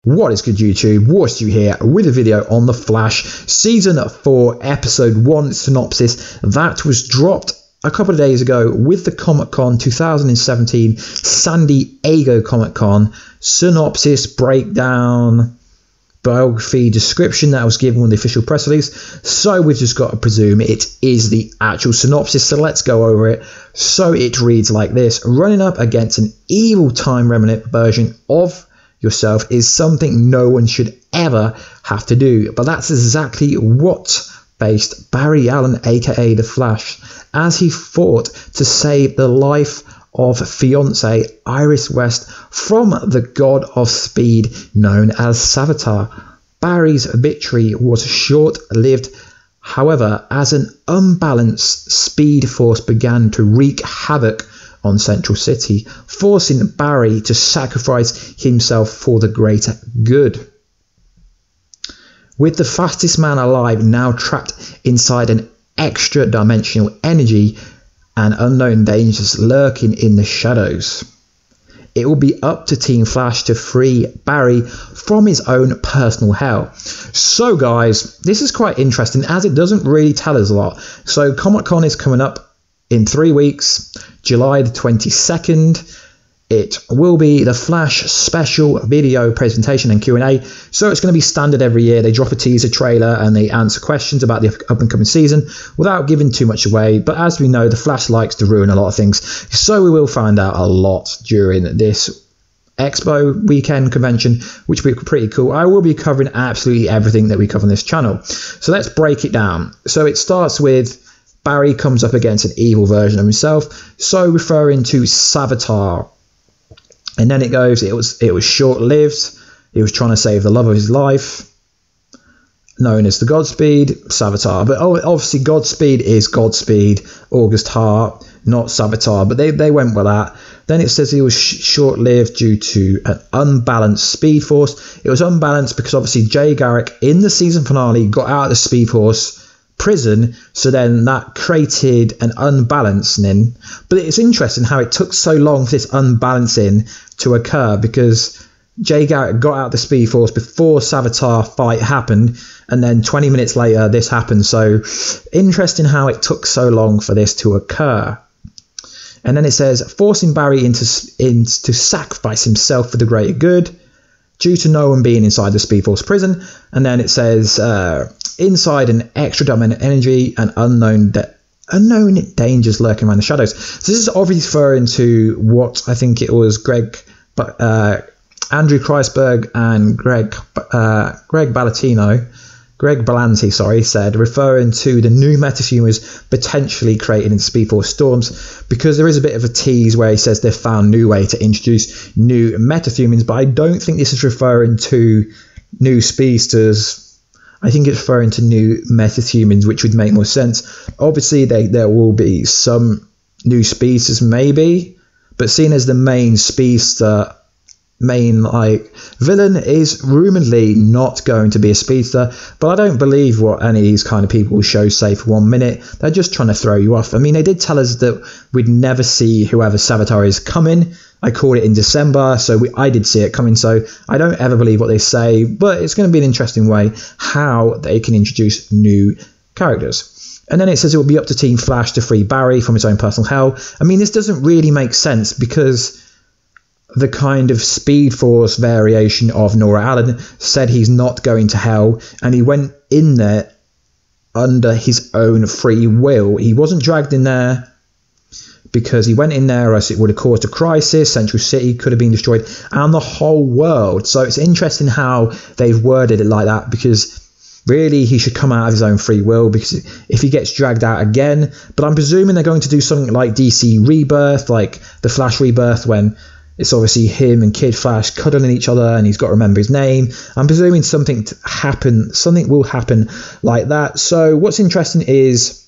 What is good, YouTube? Warstu here with a video on The Flash Season 4 Episode 1 synopsis that was dropped a couple of days ago with the Comic-Con 2017 San Diego Comic-Con synopsis, breakdown, biography, description that was given with the official press release. So we've just got to presume it is the actual synopsis, so let's go over it. So it reads like this: running up against an evil time remnant version of yourself is something no one should ever have to do, but that's exactly what faced Barry Allen, aka The Flash, as he fought to save the life of fiancée Iris West from the god of speed known as Savitar. Barry's victory was short-lived, however, as an unbalanced speed force began to wreak havoc on Central City, forcing Barry to sacrifice himself for the greater good. With the fastest man alive now trapped inside an extra-dimensional energy and unknown dangers lurking in the shadows, it will be up to Team Flash to free Barry from his own personal hell. So guys, this is quite interesting as it doesn't really tell us a lot. So Comic-Con is coming up in 3 weeks, July the 22nd. It will be the Flash special video presentation and Q&A. So it's going to be standard every year. They drop a teaser trailer and they answer questions about the up and coming season without giving too much away. But as we know, the Flash likes to ruin a lot of things. So we will find out a lot during this Expo weekend convention, which will be pretty cool. I will be covering absolutely everything that we cover on this channel. So let's break it down. So it starts with Barry comes up against an evil version of himself, so referring to Savitar. And then it goes, it was short-lived. He was trying to save the love of his life, known as the Godspeed, Savitar. But obviously Godspeed is Godspeed, August Hart, not Savitar. But they went with that. Then it says he was short-lived due to an unbalanced speed force. It was unbalanced because obviously Jay Garrick in the season finale got out of the speed force prison, so then that created an unbalancing. But it's interesting how it took so long for this unbalancing to occur, because Jay Garrick got out the speed force before Savitar fight happened, and then 20 minutes later this happened. So interesting how it took so long for this to occur. And then it says forcing Barry into sacrifice himself for the greater good due to no one being inside the Speed Force prison. And then it says inside an extra dimensional energy and unknown dangers lurking around the shadows. So this is obviously referring to what I think it was Andrew Kreisberg and Greg Berlanti said, referring to the new metahumans potentially created in Speed Force Storms, because there is a bit of a tease where he says they've found a new way to introduce new metahumans, but I don't think this is referring to new speedsters. I think it's referring to new metahumans, which would make more sense. Obviously, there will be some new speedsters maybe, but seeing as the main speedster, villain is rumoredly not going to be a speedster, but I don't believe what any of these kind of people show say for 1 minute. They're just trying to throw you off. I mean, they did tell us that we'd never see whoever Savitar is coming. I called it in December, so I did see it coming, so I don't ever believe what they say, but it's going to be an interesting way how they can introduce new characters. And then it says it will be up to Team Flash to free Barry from his own personal hell. I mean, this doesn't really make sense, because the kind of Speed Force variation of Nora Allen said he's not going to hell, and he went in there under his own free will. He wasn't dragged in there because he went in there, or else it would have caused a crisis. Central City could have been destroyed, and the whole world. So it's interesting how they've worded it like that, because really he should come out of his own free will, because if he gets dragged out again. But I'm presuming they're going to do something like DC Rebirth, like the Flash Rebirth, when it's obviously him and Kid Flash cuddling each other and he's got to remember his name. I'm presuming something will happen like that. So what's interesting is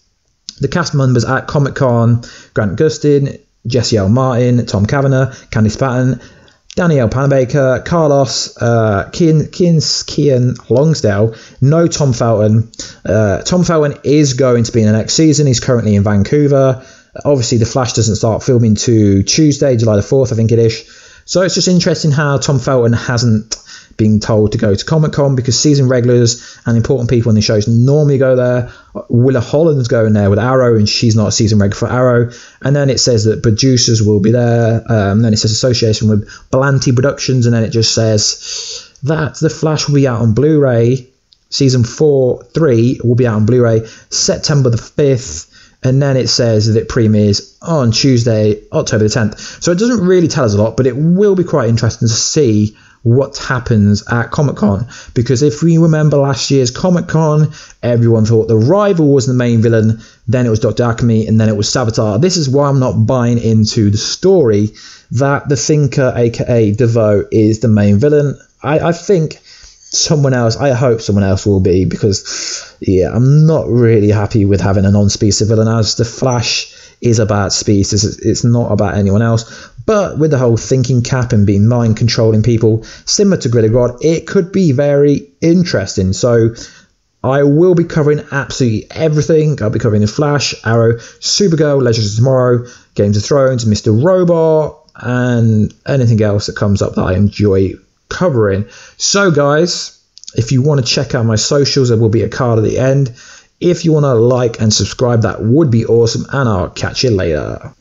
the cast members at Comic-Con: Grant Gustin, Jesse L. Martin, Tom Cavanagh, Candice Patton, Danielle Panabaker, Carlos, Kian Longsdale, no Tom Felton. Tom Felton is going to be in the next season. He's currently in Vancouver. Obviously, The Flash doesn't start filming to Tuesday, July the 4th, I think it is. So it's just interesting how Tom Felton hasn't being told to go to Comic-Con because season regulars and important people in the shows normally go there. Willa Holland's going there with Arrow, and she's not a season regular for Arrow. And then it says that producers will be there. Then it says association with Blanty Productions, and then it just says that The Flash will be out on Blu-ray. Season 3 will be out on Blu-ray September the 5th. And then it says that it premieres on Tuesday, October the 10th. So it doesn't really tell us a lot, but it will be quite interesting to see what happens at Comic-Con. Because if we remember last year's Comic-Con, everyone thought the Rival was the main villain, then it was Dr. Alchemy, and then it was Savitar. This is why I'm not buying into the story that the Thinker, aka DeVoe, is the main villain. I think someone else, I hope someone else will be, because yeah, I'm not really happy with having a non-species villain, as the Flash is about species, it's not about anyone else. But with the whole thinking cap and being mind controlling people similar to Gridagod, it could be very interesting. So I will be covering absolutely everything. I'll be covering the Flash, Arrow, Supergirl, Legends of Tomorrow, Games of Thrones, Mr. Robot, and anything else that comes up that I enjoy covering. So guys, if you want to check out my socials, there will be a card at the end. If you want to like and subscribe, that would be awesome, and I'll catch you later.